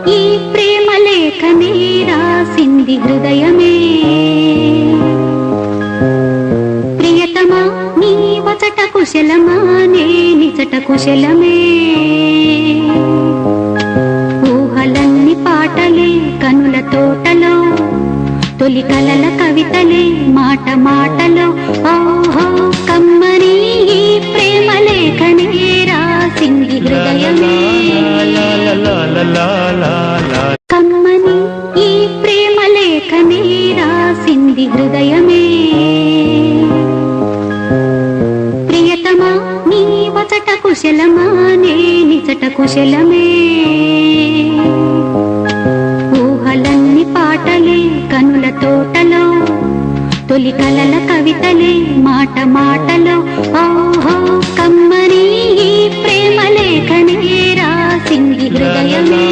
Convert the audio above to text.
ఈ ప్రేమ లేఖనే రాసింది హృదయమే. ప్రియతమా నీ వచట కుశలమా నే నిజట కుశలమే. ఊహలన్ని పాటలే కనుల తోటలో, తొలి కలల కవితలే మాట మాటలో. ఓహో కమ్మని ఈ ప్రేమ లేఖనే రాసింది హృదయమే. కమ్మని ఈ ప్రేమ లేఖనే రాసింది హృదయమే. ప్రియతమా నీ వచట కుశలమా నే నిజట కుశలమే. ఊహలన్ని పాటలే కనుల తోటలో, తొలి కలల కవితలే మాట మాటలో. ఓహో కమ్మని ఈ ప్రేమ లేఖనే రాసింది హృదయమే.